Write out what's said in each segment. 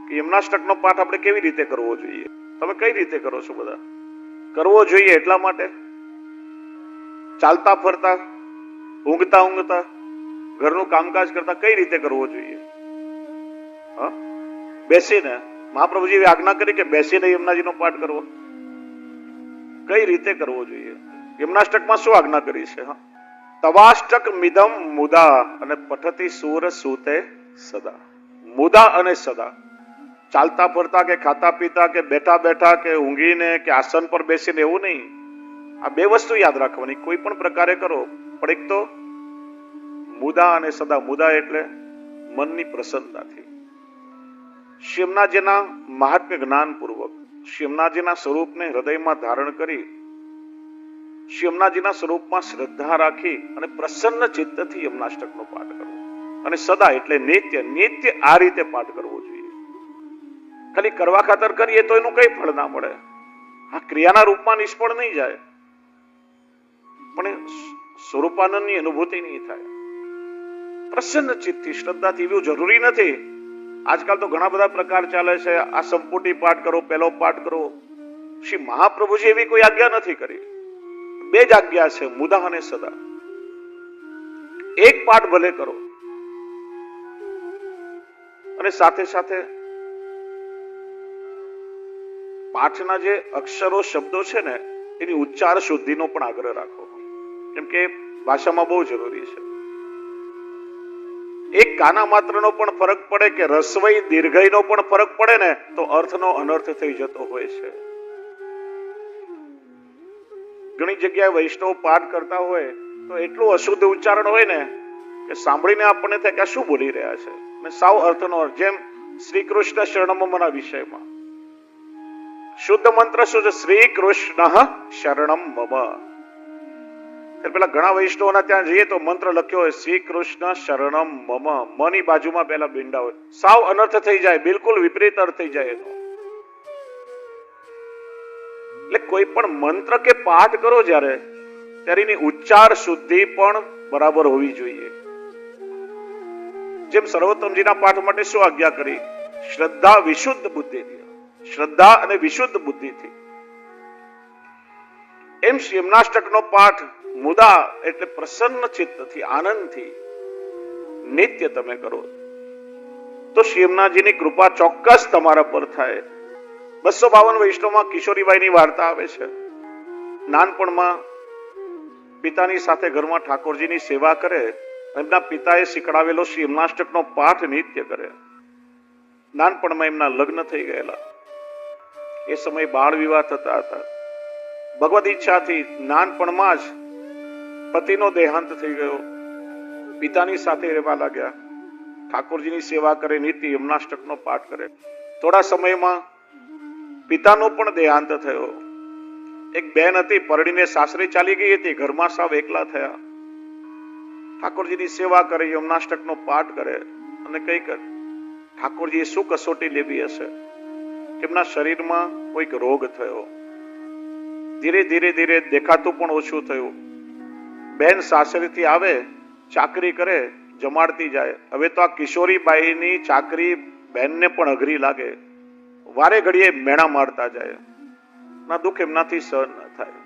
કે યમનાષ્ટકનો પાઠ આપણે કેવી રીતે કરવો જોઈએ. તમે કઈ રીતે કરો છો? બધા કરવો જોઈએ એટલા માટે ચાલતા ફરતા, ઊંઘતા ઊંઘતા, ઘરનું કામકાજ કરતા કઈ રીતે કરવો જોઈએ? હા, બેસીને. મહાપ્રભુજી આજ્ઞા કરી કે બેસીને યમુનાજીનો પાઠ કરવો. કઈ રીતે કરવો જોઈએ? યમનાષ્ટકમાં શું આજ્ઞા કરી છે? હા, તવાષ્ટક મિદમ મુદા અને પઠતી સુર સૂતે સદા. મુદા અને સદા. ચાલતા ફરતા કે ખાતા પીતા કે બેઠા બેઠા કે ઊંઘીને કે આસન પર બેસીને એવું નહીં. આ બે વસ્તુ યાદ રાખવાની. કોઈ પણ પ્રકારે કરો, પણ એક તો મુદા અને સદા. મુદા એટલે મનની પ્રસન્નતાથી, શ્રીયમનાજીના મહાત્મ્ય જ્ઞાનપૂર્વક, શ્રીયમનાજીના સ્વરૂપને હૃદયમાં ધારણ કરી, શ્રીયમનાજીના સ્વરૂપમાં શ્રદ્ધા રાખી અને પ્રસન્ન ચિત્તથી યમનાષ્ટકનો પાઠ કરવો. અને સદા એટલે નિત્ય. નિત્ય આ રીતે પાઠ કરવો જોઈએ. ખાલી કરવા ખાતર કરીએ તો એનું કઈ ફળ ના મળે. આ ક્રિયાના રૂપમાં નિષ્ફળ નહીં જાય, પણ સ્વરૂપાનંદની અનુભૂતિ નહીં થાય. પ્રસન્ન ચિત્તથી, શ્રદ્ધાથી. એવું જરૂરી નથી. આજકાલ તો ઘણા બધા પ્રકાર ચાલે છે. આ સંપૂર્ણ પાઠ કરો, પહેલો પાઠ કરો. શ્રી મહાપ્રભુજી એવી કોઈ આજ્ઞા નથી કરી. બે જ આજ્ઞા છે, મુદા અને સદા. એક પાઠ ભલે કરો અને સાથે સાથે પાઠના જે અક્ષરો, શબ્દો છે ને, એની ઉચ્ચાર શુદ્ધિનો પણ આગ્રહ રાખો, કેમ કે ભાષામાં બહુ જરૂરી છે. એક કાના માત્રનો પણ ફરક પડે કે રસવઈ દીર્ઘઈનો પણ ફરક પડે ને, તો અર્થનો અનર્થ થઈ જતો હોય છે. ઘણી જગ્યાએ વૈષ્ણવ પાઠ કરતા હોય તો એટલું અશુદ્ધ ઉચ્ચારણ હોય ને કે સાંભળીને આપણને થાય કે આ શું બોલી રહ્યા છે, અને સાવ અર્થનો અર્થ. જેમ શ્રી કૃષ્ણ શરણમના વિષયમાં શુદ્ધ મંત્ર શું છે? શ્રી કૃષ્ણ શરણમ મમ. પેલા ઘણા વૈષ્ણવના ત્યાં જઈએ તો મંત્ર લખ્યો હોય શ્રી કૃષ્ણ શરણમ મમ. મની બાજુમાં પેલા બિંડા હોય. સાવ અનર્થ થઈ જાય, બિલકુલ વિપરીત અર્થ થઈ જાય એનો. એટલે કોઈ પણ મંત્ર કે પાઠ કરો જ્યારે, ત્યારે એની ઉચ્ચાર શુદ્ધિ પણ બરાબર હોવી જોઈએ. જેમ સર્વોત્તમજીના પાઠ માટે શું આજ્ઞા કરી? શ્રદ્ધા વિશુદ્ધ બુદ્ધિથી. શ્રદ્ધા અને વિશુદ્ધ બુદ્ધિથી. એમ યમનાષ્ટકનો પાઠ મુદા એટલે પ્રસન્ન ચિત્તથી, આનંદથી નિત્ય તમે કરો તો શ્રીયમનાજીની કૃપા ચોક્કસ તમારા પર થાય. 252 વૈષ્ણવમાં કિશોરીબાઈની વાર્તા આવે છે. નાનપણમાં પિતાની સાથે ઘરમાં ઠાકોરજીની સેવા કરે. એમના પિતાએ શીખડાવેલો શ્રી યમનાષ્ટકનો પાઠ નિત્ય કરે. નાનપણમાં એમના લગ્ન થઈ ગયેલા. એ સમયે બાળ વિવાહ થતા હતા. ભગવદ ઈચ્છાથી નાનપણમાં જ પતિનો દેહાંત થઈ ગયો. પિતાની સાથે રહેવા લાગ્યા. ઠાકોરજીની સેવા કરે, નિત્ય યમનાષ્ટકનો પાઠ કરે. થોડા સમયમાં પિતાનો પણ દેહાંત થયો. એક બેન હતી, પરણીને સાસરે ચાલી ગઈ હતી. ઘરમાં સાવ એકલા થયા. ઠાકોરજીની સેવા કરે, યમનાષ્ટકનો પાઠ કરે, અને કઈ કર ઠાકોરજીએ શું કસોટી લેવી હશે? તેમના શરીરમાં કોઈક રોગ થયો. ધીરે ધીરે ધીરે દેખાતું પણ ઓછું થયું. બેન સાસરેથી આવે, ચાકરી કરે, જમાડતી જાય. હવે તો આ કિશોરીબાઈની ચાકરી બેનને પણ અઘરી લાગે. વારે ઘડીએ મેણા મારતા જાય. ના દુઃખ એમનાથી સહન ન થાય.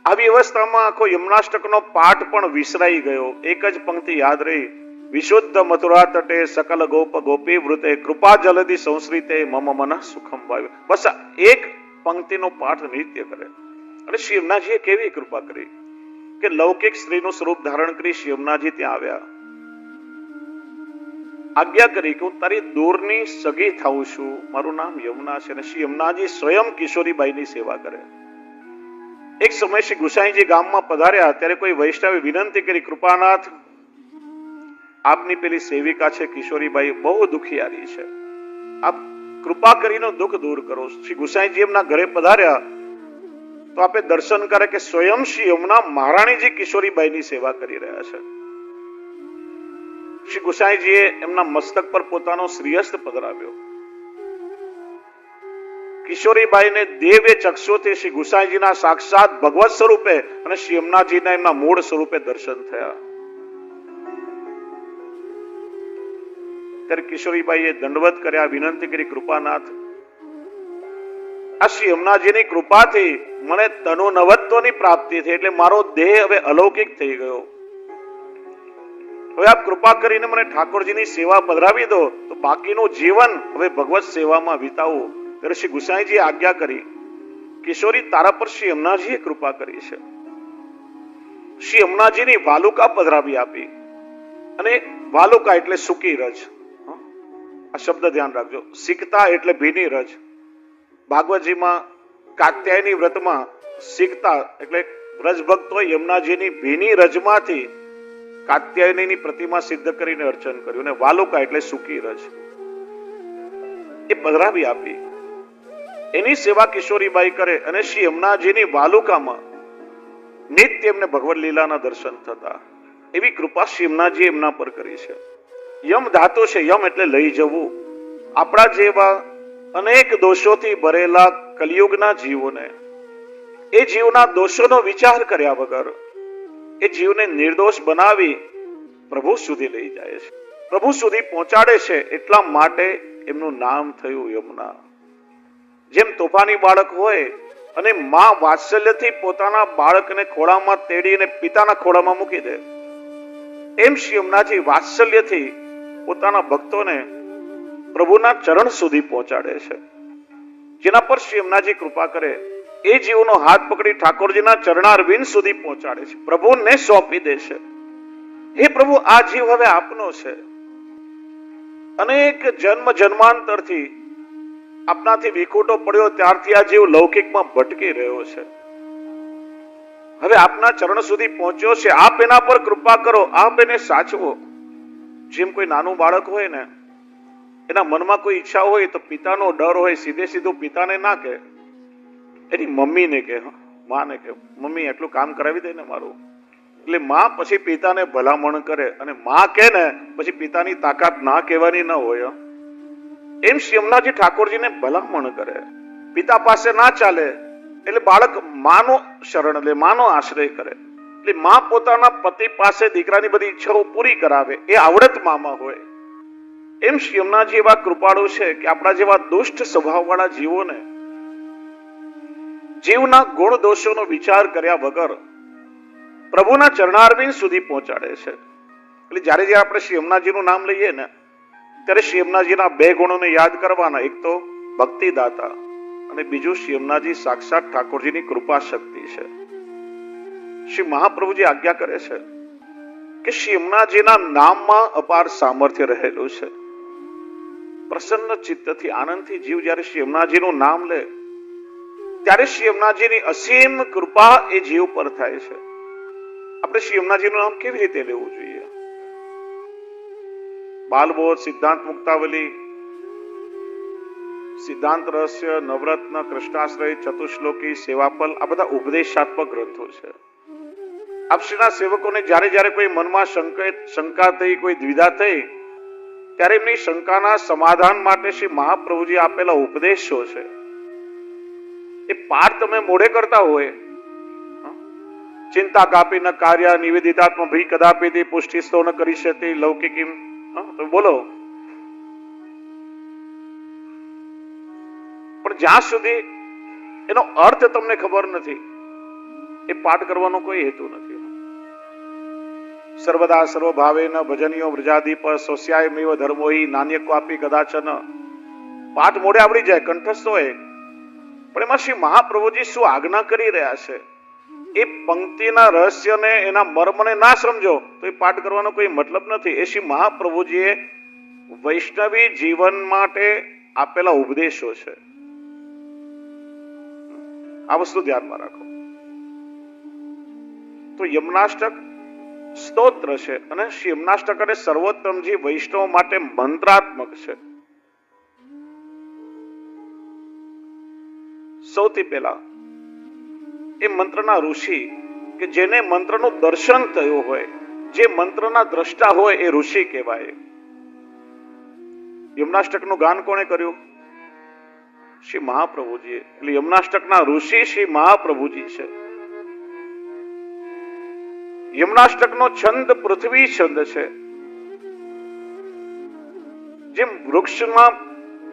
આવી અવસ્થામાં આખો યમનાષ્ટકનો પાઠ પણ વિસરાઈ ગયો. એક જ પંક્તિ યાદ રહી, વિશુદ્ધ મથુરા તટે સકલ ગોપ ગોપી વૃતે કૃપા જલધિ સંશ્રિતે મમ મન સુખમ ભાવ્ય. બસ એક પંક્તિનો પાઠ નિત્ય કરે. અને શ્રી યમુનાજીએ કેવી કૃપા કરી કે લૌકિક સ્ત્રીનું સ્વરૂપ ધારણ કરી શ્રી યમુનાજી ત્યાં આવ્યા. આજ્ઞા કરી કે હું તારી દૂરની સગી થાઉં છું, મારું નામ યમુના છે. અને શ્રી યમુનાજી સ્વયં કિશોરીબાઈની સેવા કરે. એક સમય શ્રી ગુસાઈજી ગામમાં પધાર્યા ત્યારે કોઈ વૈષ્ણવે વિનંતી કરી, કૃપાનાથ, આપની પેલી સેવિકા છે કિશોરીબાઈ બહુ દુખિયારી છે, આપ કૃપા કરીને દુઃખ દૂર કરો. શ્રી ગુસાઈજી એમના ઘરે પધાર્યા તો આપે દર્શન કરે કે સ્વયં શ્રી યમુના મહારાણીજી કિશોરીબાઈની સેવા કરી રહ્યા છે. શ્રી ગુસાઈજીએ એમના મસ્તક પર પોતાનો શ્રીહસ્ત પધરાવ્યો. કિશોરીબાઈને દિવ્ય ચક્ષુથી શ્રી ગુસાઈજીના સાક્ષાત ભગવત સ્વરૂપે અને શ્રી યમુનાજીના એમના મૂળ સ્વરૂપે દર્શન થયા. ત્યારે કિશોરીબાઈએ દંડવત કર્યા, વિનંતી કરી, કૃપાનાથ, આ શ્રી યમુનાજીની કૃપાથી મને તનોનવત્વની પ્રાપ્તિ થઈ, એટલે મારો દેહ હવે અલૌકિક થઈ ગયો. હવે આપ કૃપા કરીને મને ઠાકોરજીની સેવા પધરાવી દો, તો બાકીનું જીવન હવે ભગવત સેવામાં વિતાવું. ત્યારે શ્રી ગુસાઈજીએ આજ્ઞા કરી, કિશોરી, તારા પર શ્રી યમુનાજીએ કૃપા કરી છે. શ્રી યમુનાજીની વાલુકા પધરાવી આપી. અને વાલુકા એટલે સૂકી રજ, આ શબ્દ ધ્યાન રાખજો. સિકતા એટલે ભીની રજ. ભાગવતજીમાં કાત્યાયની વ્રતમાં સિકતા એટલે રજભક્તો યમુનાજીની ભીની રજમાંથી કાત્યાયનીની પ્રતિમા સિદ્ધ કરીને અર્ચન કર્યું. અને વાલુકા એટલે સૂકી રજ એ પધરાવી આપી. એની સેવા કિશોરીબાઈ કરે અને શ્રી યમુનાજીની વાલુકામાં નિત્ય એમને ભગવદ લીલાના દર્શન થતા. એવી કૃપા શ્રી યમુનાજી એમના પર કરી છે. યમ ધાતુ છે, યમ એટલે લઈ જવું. આપણા જેવા અનેક દોષોથી ભરેલા કલિયુગના જીવોને, એ જીવના દોષોનો વિચાર કર્યા વગર એ જીવને નિર્દોષ બનાવી પ્રભુ સુધી લઈ જાય છે, પ્રભુ સુધી પહોંચાડે છે. એટલા માટે એમનું નામ થયું યમુના. જેમ તોફાની બાળક હોય અને માં વાત્સલ્યથી પોતાના બાળકને ખોળામાં તેડીને પિતાના ખોળામાં મૂકી દે, એમ શ્રી યમુનાજી વાત્સલ્યથી પોતાના ભક્તોને પ્રભુના ચરણ સુધી પહોંચાડે છે. જેના પર શ્રી યમુનાજી કૃપા કરે એ જીવનો હાથ પકડી ઠાકોરજીના ચરણારવિંદ સુધી પહોંચાડે છે, પ્રભુને સોંપી દે છે. હે પ્રભુ, આ જીવ હવે આપનો છે. અનેક જન્મ જન્માંતરથી આપનાથી વિખૂટો પડ્યો ત્યારથી આ જીવ લૌકિકમાં ભટકી રહ્યો છે. હવે આપના ચરણ સુધી પહોંચ્યો છે. આપ એના પર કૃપા કરો, આપ એને સાચવો. જેમ કોઈ નાનું બાળક હોય ને, એના મનમાં કોઈ ઈચ્છા હોય તો પિતાનો ડર હોય, સીધે સીધું પિતાને ના કહે, એની મમ્મીને કહે, માને કહે, મમ્મી એટલું કામ કરાવી દે ને મારું. એટલે માં પછી પિતાને ભલામણ કરે, અને માં કહે ને પછી પિતાની તાકાત ના કહેવાની ન હોય. એમ શ્રી યમુનાજી ઠાકોરજીને ભલામણ કરે. પિતા પાસે ના ચાલે એટલે બાળક માનો શરણ લે, માનો આશ્રય કરે. એટલે માં પોતાના પતિ પાસે દીકરાની બધી ઈચ્છાઓ પૂરી કરાવે, એ આવડત મામાં હોય. એમ શ્રી યમુનાજી એવા કૃપાળુ છે કે આપણા જેવા દુષ્ટ સ્વભાવવાળા જીવોને જીવના ગુણ દોષોનો વિચાર કર્યા વગર પ્રભુના ચરણારવિંદ સુધી પહોંચાડે છે. એટલે જ્યારે જ્યારે આપણે શ્રી યમુનાજીનું નામ લઈએ ને, ત્યારે શ્રી યમુનાજીના બે ગુણોને યાદ કરવાના. એક તો ભક્તિદાતા અને બીજું શ્રી યમુનાજી સાક્ષાત ઠાકોરજીની કૃપા શક્તિ છે. શ્રી મહાપ્રભુજી આજ્ઞા કરે છે કે શ્રી યમુનાજીના નામમાં અપાર સામર્થ્ય રહેલું છે. પ્રસન્ન ચિત્તથી, આનંદથી જીવ જ્યારે શ્રી યમુનાજીનું નામ લે ત્યારે શ્રી યમુનાજીની અસીમ કૃપા એ જીવ પર થાય છે. આપણે શ્રી યમુનાજીનું નામ કેવી રીતે લેવું જોઈએ? બાલબોધ, સિદ્ધાંત મુક્તાવલી, સિદ્ધાંત રહસ્ય, નવરત્ન, કૃષ્ણાશ્રય, ચતુશ્લોકી, સેવાફલ, આ બધા ઉપદેશાત્મક ગ્રંથો છે. આપશ્રીના સેવકોને જ્યારે જ્યારે કોઈ મનમાં શંકા થઈ, કોઈ દ્વિધા થઈ, ત્યારે એમની શંકાના સમાધાન માટે શ્રી મહાપ્રભુજી આપેલા ઉપદેશો છે. એ પાઠ તમે મોઢે કરતા હોય, ચિંતા કાપી ન કાર્ય નિવેદિતાત્મ ભી કદાપી પુષ્ટિસ્તો ન કરી શકે લૌકિકીમ, તમે બોલો. પણ જ્યાં સુધી એનો અર્થ તમને ખબર નથી, એ પાઠ કરવાનો કોઈ હેતુ નથી. સર્વદા સર્વભાવે ન ભજનીયો વ્રજાદીપ સોસ્યાયમેવ ધર્મોહી નાન્યક્વાપી કદાચન. પાઠ મોઢે આવડી જાય, કંઠસ્થ હોય, પણ એમાં શ્રી મહાપ્રભુજી શું આજ્ઞા કરી રહ્યા છે એ પંક્તિના રહસ્યને, એના મર્મને ના સમજો તો એ પાઠ કરવાનો કોઈ મતલબ નથી. એ શ્રી મહાપ્રભુજીએ વૈષ્ણવી જીવન માટે આપેલા ઉપદેશો છે. આ વસ્તુ ધ્યાનમાં રાખો. તો યમુનાષ્ટક સ્તોત્ર છે, અને શ્રી યમુનાષ્ટક અને સર્વોત્તમજી વૈષ્ણવ માટે મંત્રાત્મક છે. સૌથી પહેલા એ મંત્રના ઋષિ કે જેને મંત્રનું દર્શન થયું હોય, જે મંત્રના દ્રષ્ટા હોય, એ ઋષિ કહેવાય. યમુનાષ્ટકનું ગાન કોણે કર્યું? શ્રી મહાપ્રભુજી. એટલે યમુનાષ્ટકના ઋષિ શ્રી મહાપ્રભુજી છે. યમુનાષ્ટકનો છંદ પૃથ્વી છંદ છે. જેમ વૃક્ષમાં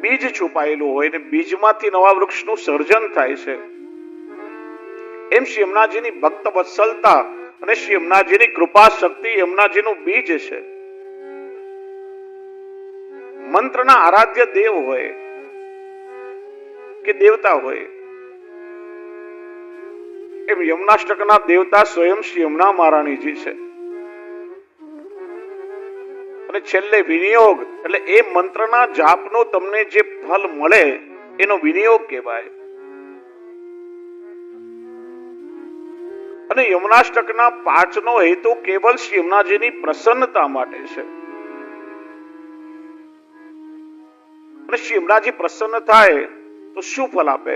બીજ છુપાયેલું હોય ને બીજમાંથી નવા વૃક્ષનું સર્જન થાય છે, એમ શ્રી યમુનાજીની ભક્ત વત્સલતા અને શ્રી યમુનાજીની કૃપા શક્તિ યમુનાજીનું બીજ છે. મંત્રના આરાધ્ય દેવ હોય કે દેવતા હોય, એમ યમુનાષ્ટકના દેવતા સ્વયં શ્રી યમુના મહારાણીજી છે. અને છેલ્લે વિનિયોગ એટલે એ મંત્રના જાપનો તમને જે ફલ મળે એનો વિનિયોગ કહેવાય. અને યમુનાષ્ટકના પાઠનો હેતુ કેવલ શ્રી યમુનાજીની પ્રસન્નતા માટે છે. અને શ્રી યમુનાજી પ્રસન્ન થાય તો શું ફલ આપે?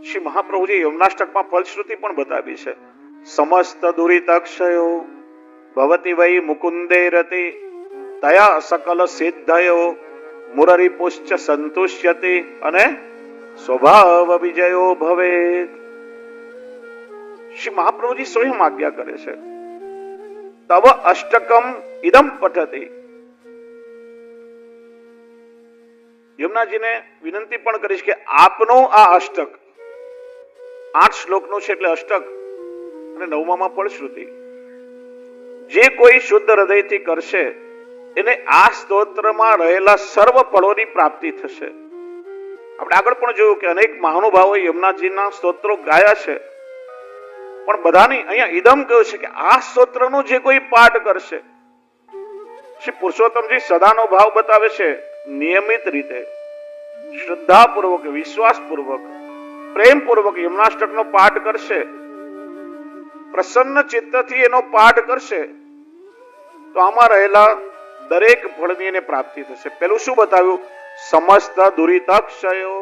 શ્રી મહાપ્રભુજી યમુનાષ્ટકમાં ફલશ્રુતિ પણ બતાવી છે. સમસ્ત દુરિતક્ષયો ભવતી વૈ મુકુંદે રતિ તયા સકલ સિદ્ધયો મુરરી પુશ્ચ સંતુષ્યતિ અને સ્વભાવ વિજયો ભવેત. શ્રી મહાપ્રભુજી સ્વયં આજ્ઞા કરે છે, તવ અષ્ટકમ ઇદમ પઠતી. યમુનાજીને વિનંતી પણ કરીશ કે આપનો આ અષ્ટક 8 શ્લોકનો છે એટલે અષ્ટક અને 9માં ફળશ્રુતિ જે કોઈ શુદ્ધ હૃદયથી કરશે એને આ સ્તોત્રમાં રહેલા સર્વ ફળોની પ્રાપ્તિ થશે. આપણે આગળ પણ જોયું કે અનેક મહાનુભાવો યમુનાજીના સ્તોત્રો ગાયા છે, પણ બધાની અહીંયા ઇદમ કહ્યું છે કે આ સ્તોત્રનો જે કોઈ પાઠ કરશે, શ્રી પુરુષોત્તમજી સદાનો ભાવ બતાવે છે. નિયમિત રીતે શ્રદ્ધાપૂર્વક, વિશ્વાસપૂર્વક, પ્રેમપૂર્વક યમુનાષ્ટકનો પાઠ કરશે, પ્રસન્ન ચિત્તથી એનો પાઠ કરશે તો આમાં રહેલા દરેક ફળની એને પ્રાપ્તિ થશે. પેલું શું બતાવ્યું? સમસ્ત દુરિતક્ષયો